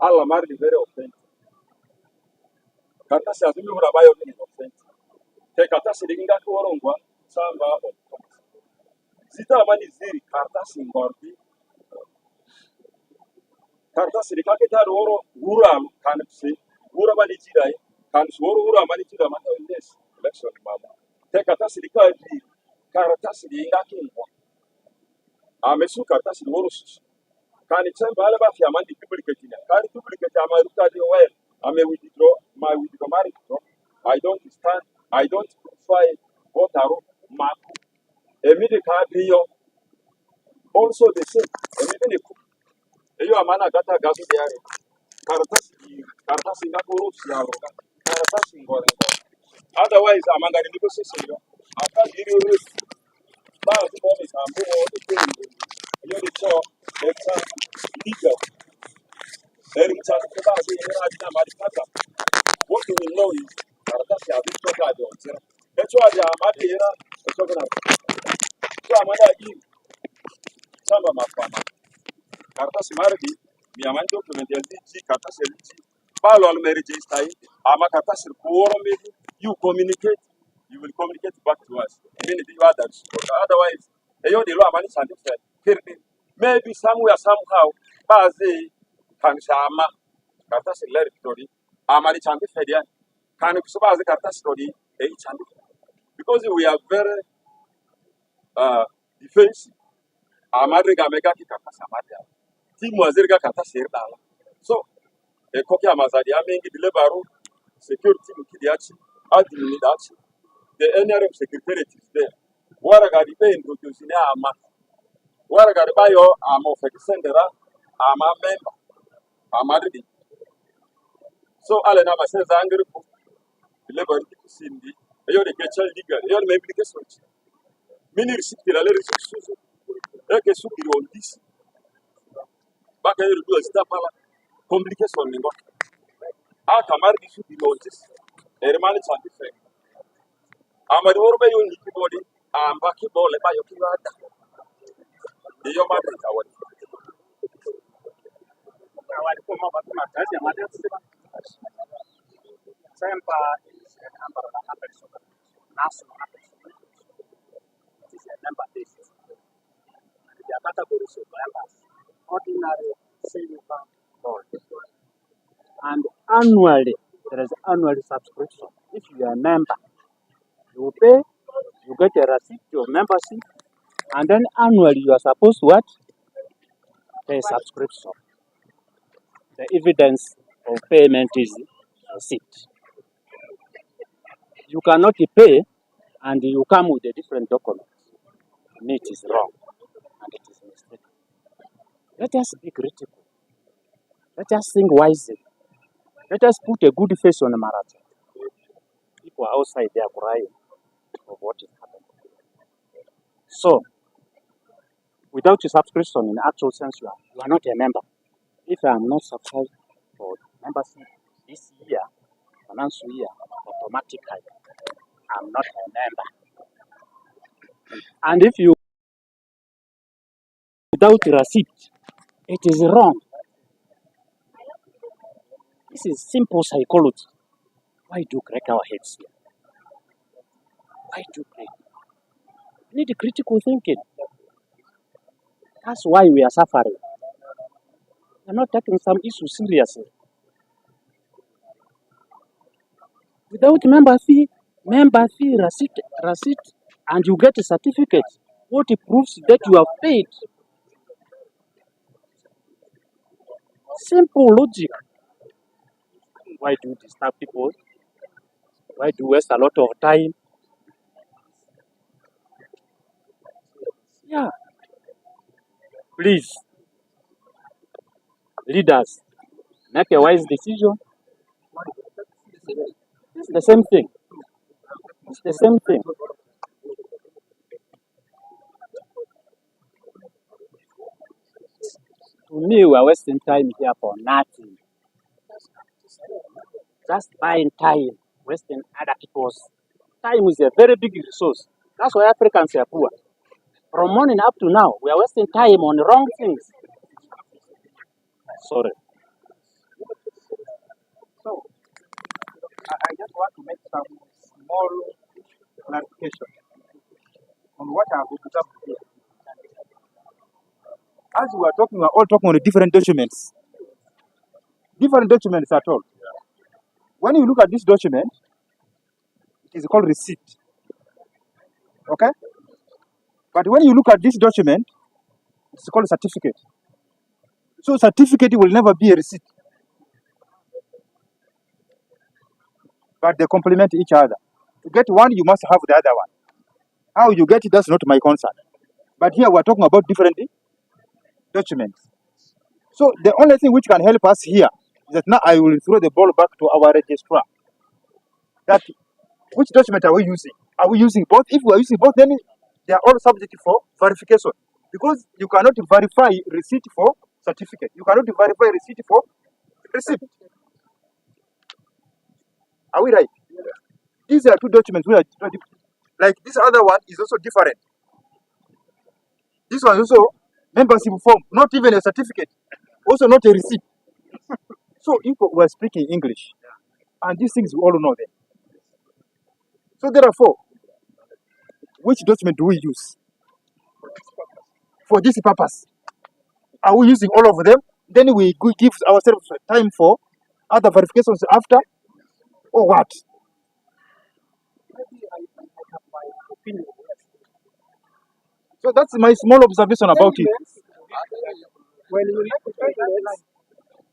Allah mardi very authentic. Karatasi azumi urabayo ni authentic. Te karatasi linga kuorongwa samba authentic. Zita mani ziri karatasi ngordi. Karatasi likaketa oro uram kanipsi ura mani jirai kan suoro ura mani jirai mata indes election mama. Te karatasi likadi karatasi linga kingwa. Amesu karatasi oro susu. Can it send Balaba Fiamandi duplicate? Can it duplicate Amaruka the well? I may withdraw my withdrawal. I don't stand, I don't fight Otaro, Marco. Immediate Cabrio, also the same. Immediate you are mana gata gasu de are. Cartas in Apuro, Cartas in God. Otherwise, among the negotiation, I can't give you risk. But the moment I'm more the thing. You need to legal. What we know is Karatasi have been talking. That's why they are mad here. Talking about some of my farmer. Karatasi Mardi, Miaman document, Karatasi, Palo marriage is time. Amakatasi, you communicate, you will communicate back to us. Even if you others. Otherwise, the law money maybe somewhere, somehow, Bazi, Kanshama. Kartas is story. Amari Chanti Fedia can suppose the Kartas story, because we are very defensive. Amadriga Megaki Kartas Amadia. Team was Zirga Kartas here. So, a Kokia Mazadi, I mean, the Lebaro, security Kidiachi, Adimidachi, the NRM secretariat is there. What I got the pain producing Ama. What I got the bio, I'm of a sendera, I'm a member. Amadri. So, Alena says, angry. Labor Cindy, you're the catcher legal, you're maybe the switch. Many received the letter Susu, okay, so you on this. Back here to do a step complication on the work. Our Tamari should be noticed. A remanage on the fact. I'm a door by your body, I'm back in ball by your killer. The young man is our. It is a member list. The categories of members, ordinary, silver, gold. And annually, there is annual subscription. If you are a member, you pay, you get a receipt of membership, and then annually you are supposed to what? Pay subscription. The evidence of payment is receipt. You cannot pay and you come with a different document. It is wrong and it is mistaken. Let us be critical. Let us think wisely. Let us put a good face on the Maracha. People are outside there crying of what is happening. So, without a subscription in actual sense, you are not a member. If I am not subscribed for membership this year, financial year, automatically, I am not a member. And if you without receipt, it is wrong. This is simple psychology. Why do you crack our heads here? Why do you crack? We need critical thinking. That's why we are suffering. We are not taking some issues seriously. Without member fee, receipt, and you get a certificate. What proves that you have paid? Simple logic. Why do you disturb people? Why do you waste a lot of time? Yeah. Please, leaders, make a wise decision. It's the same thing. It's the same thing. To me, we are wasting time here for nothing. Just buying time, wasting other people's time is a very big resource. That's why Africans are poor. From morning up to now, we are wasting time on wrong things. Sorry. small clarification on what I have observed here. As we are talking, we are all talking on the different documents. Different documents at all. When you look at this document, it is called receipt. Okay? But when you look at this document, it's called certificate. So certificate will never be a receipt. But they complement each other. To get one, you must have the other one. How you get it, that's not my concern. But here we're talking about different documents. So the only thing which can help us here is that now I will throw the ball back to our registrar. That which document are we using? Are we using both? If we are using both, then they are all subject for verification. Because you cannot verify receipt for certificate. You cannot verify receipt for receipt. Are we right? These are two documents which are like this other one is also different. This one is also membership form, not even a certificate, also not a receipt. So if we are speaking English, and these things we all know them. So therefore, which document do we use for this purpose? Are we using all of them? Then we give ourselves time for other verifications after, or what? Maybe I have my opinion. So that's my small observation about it. When you make a payment,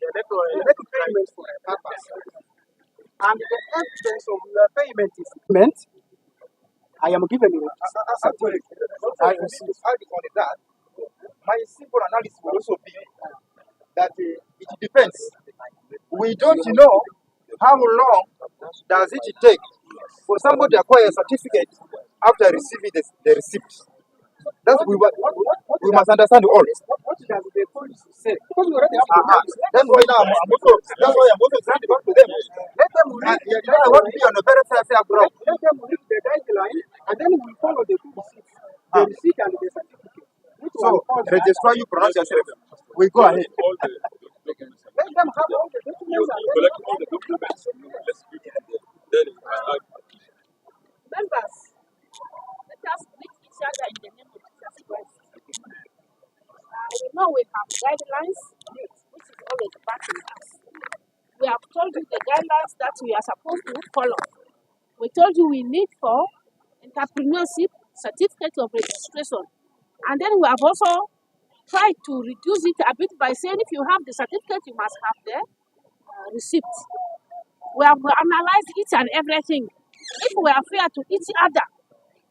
you make a payment for a purpose. And the evidence of the payment is payment. I am given you a certificate. I decided on that. My simple analysis will also be that it depends. We don't know how long does it take for somebody to acquire a certificate after receiving the receipt. That's we must understand all. What does the police say? Because we already have the That's why now I'm also trying back to them. Let them read the I want to be on a very fair ground. Let them read the guideline, and then we follow the two receipts, the receipt and the certificate. So, registrar, you pronounce yourself. We go ahead. Let them have all the documents and collect all the documents. Let's speak it. Then Members, let us greet each other in the name of Jesus Christ. We know we have guidelines, which is always backing us. We have told you the guidelines that we are supposed to follow. We told you we need for entrepreneurship certificate of registration. And then we have also tried to reduce it a bit by saying if you have the certificate, you must have the receipt. We have analyzed each and everything. If we are fair to each other,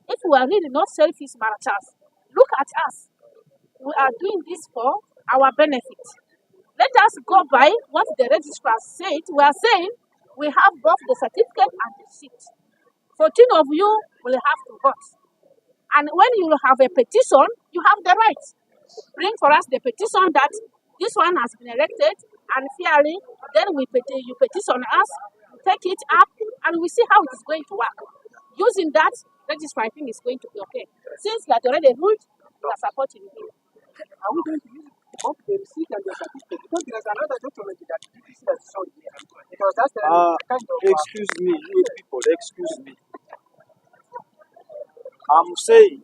if we are really not selfish Marachas, look at us. We are doing this for our benefit. Let us go by what the registrar said. We are saying we have both the certificate and the receipt. 14 of you will have to vote. And when you have a petition, you have the right. Bring for us the petition that this one has been elected unfairly. Then you petition us, take it up, and we see how it is going to work. Using that, registrar, I think is going to be okay. Since you have already ruled, we are supporting you. are we going to use both the receipt and the certificate? Because there is another document that this has shown here. Because that's the kind of. Excuse me, you people, excuse me. I'm saying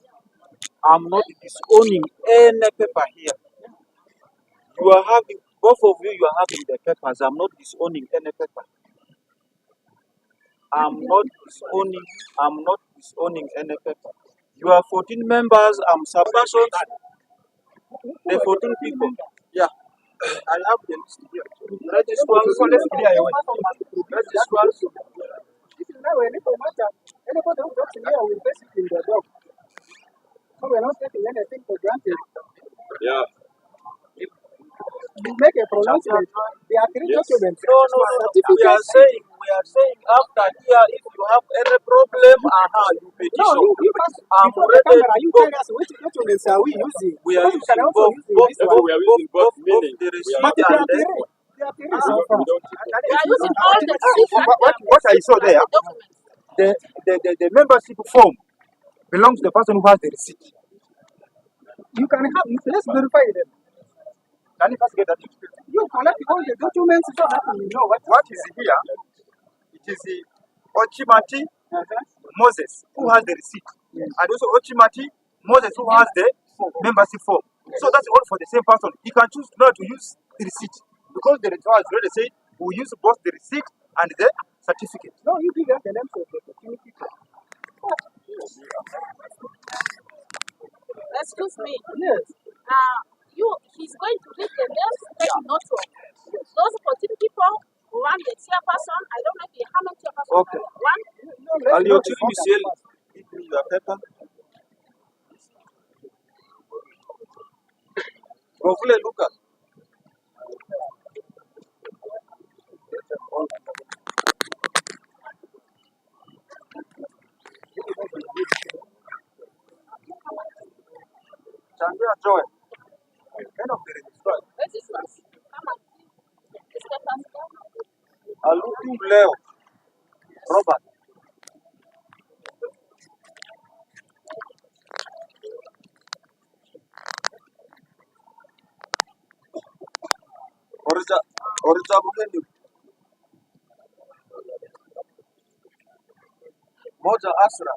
I'm not disowning any paper here. You are having, both of you are having the papers. I'm not disowning any paper. I'm not disowning any paper. You are 14 members, I'm persons. The 14 people. Yeah. I have the list here. Registrars. So let's clear away. Registrars. This is now a little matter. Anybody who works here will face it in their job. So we're not taking anything for granted. yeah. You make a pronouncement. There are three documents. No. We are saying after here, if you have any problem, you petition. No, you must. I'm Before the ready camera, to you go. tell us which documents are we using. We are Because you can using also use this If one. we are using both, meaning the we receipt are But there and are then three. There are three so far. we don't We are using all the receipts and What I saw there, documents. the membership form belongs to the person who has the receipt. You can have. Let's verify them. Can you first get that? You collect all the documents so that we know What is here? It is Ochimati Moses, who has the receipt, and also Ochimati Moses, who has the membership form. So that's all for the same person. He can choose not to use the receipt because the registrar has already said we use both the receipt and the certificate. No, you give us the names of the opportunity. Excuse me. Yes. He's going to read the names, take note of those 14 people. One, the chairperson. I don't know how many chairperson. Okay. One. Aliotiri Michel, give me your paper. Govule Lucas. Changia Joel. Kind of the registrar. Registrars. Come on. This person. Alutu Leo. Robert. Orija Bukendi. Moja Asra.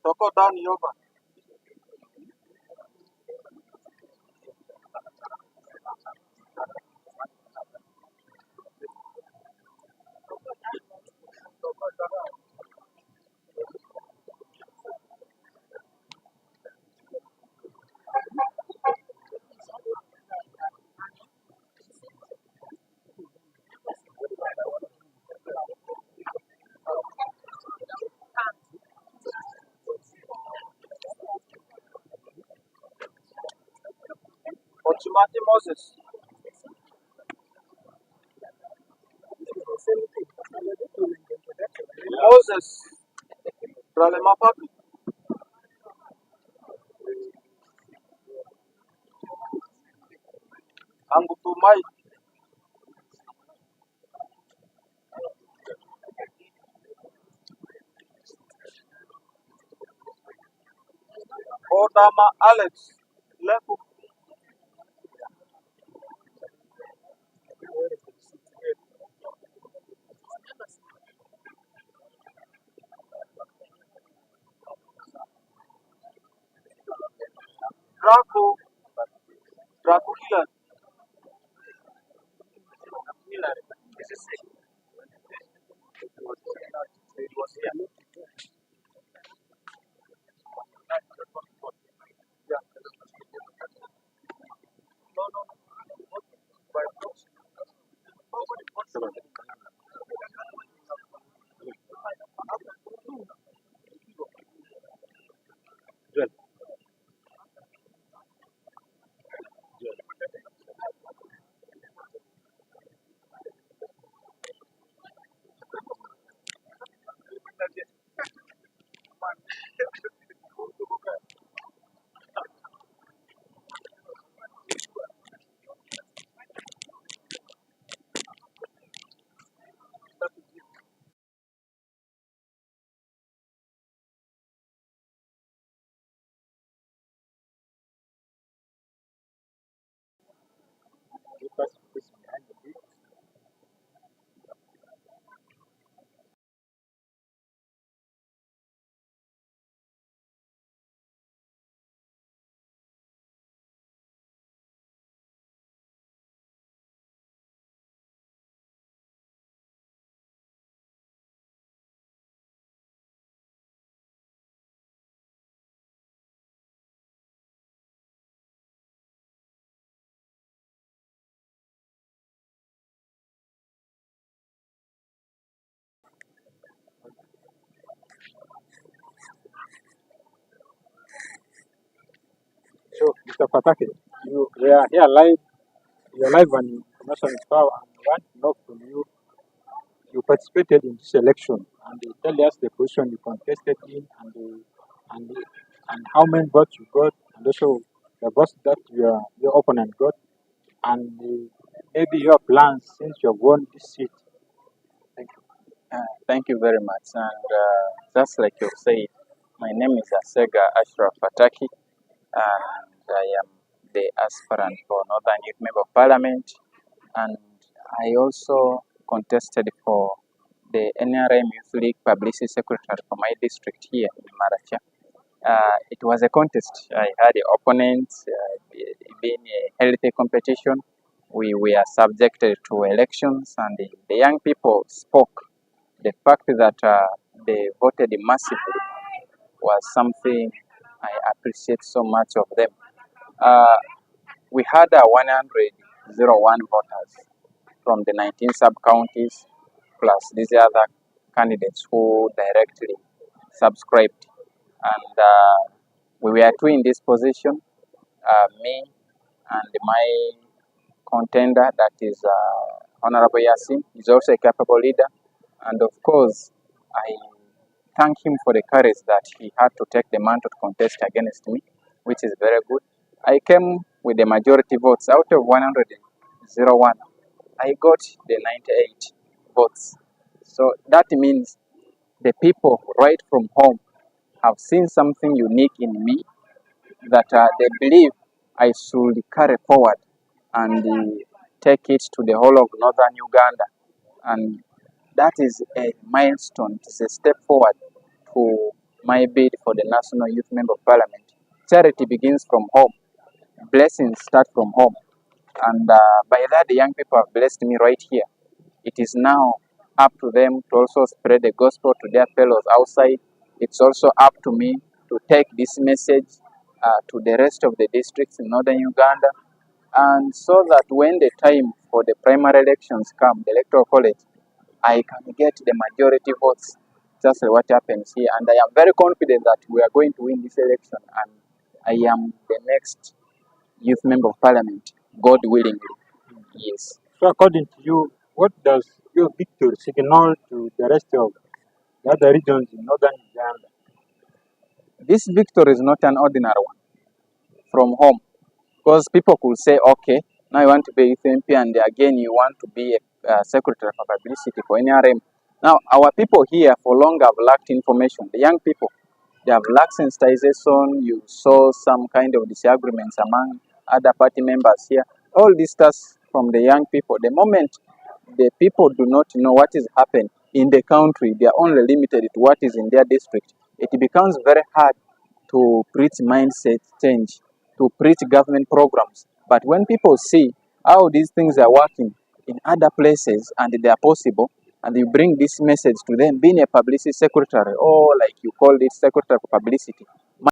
Toko down Yoba. Ochimati Moses. Moses. Pralemapapi. Angutumai. Odama Alex. Lepu. Draco Hillary. This is it. It was here. Yeah. No. By proxy. Joel. So, Mr. Patake, we are here live. You're live on Information is Power, and we want to know from you. You participated in this election, and you tell us the position you contested in, and and how many votes you got, and also the votes that your opponent got, and maybe your plans since you have won this seat. Thank you. Thank you very much. And just like you said, my name is Asega Ashraf Fataki, and I am the aspirant for Northern Youth Member of Parliament, and I also contested for the NRM Youth League Publicity Secretary for my district here in Maracha. It was a contest. I had the opponents, being a healthy competition. We were subjected to elections, and the young people spoke. The fact that they voted massively was something I appreciate so much of them. We had 101 voters from the 19 sub-counties, plus these other candidates who directly subscribed. And we were two in this position, me and my contender, that is Honorable Yasin. He's also a capable leader. And of course, I thank him for the courage that he had to take the mantle to contest against me, which is very good. I came with the majority votes. Out of 101, I got the 98 votes. So that means the people right from home have seen something unique in me that they believe I should carry forward and take it to the whole of northern Uganda. And that is a milestone. It is a step forward to my bid for the National Youth Member of Parliament. Charity begins from home. Blessings start from home. And by that, the young people have blessed me right here. It is now up to them to also spread the gospel to their fellows outside. It's also up to me to take this message to the rest of the districts in northern Uganda. And so that when the time for the primary elections come, the electoral college, I can get the majority votes, just like what happens here. And I am very confident that we are going to win this election, and I am the next youth member of parliament, God willingly. Yes. So according to you, what does your victory signal to the rest of the other regions in northern Uganda? This victory is not an ordinary one from home, because people could say, okay, now you want to be a youth MP, and again you want to be a secretary for publicity for NRM. Now, our people here for long have lacked information. The young people, they have lacked sensitization. You saw some kind of disagreements among other party members here. All this starts from the young people. The moment the people do not know what is happening in the country, they are only limited to what is in their district. It becomes very hard to preach mindset change, to preach government programs. But when people see how these things are working in other places and they are possible, and you bring this message to them, being a publicity secretary, or like you call it secretary for publicity,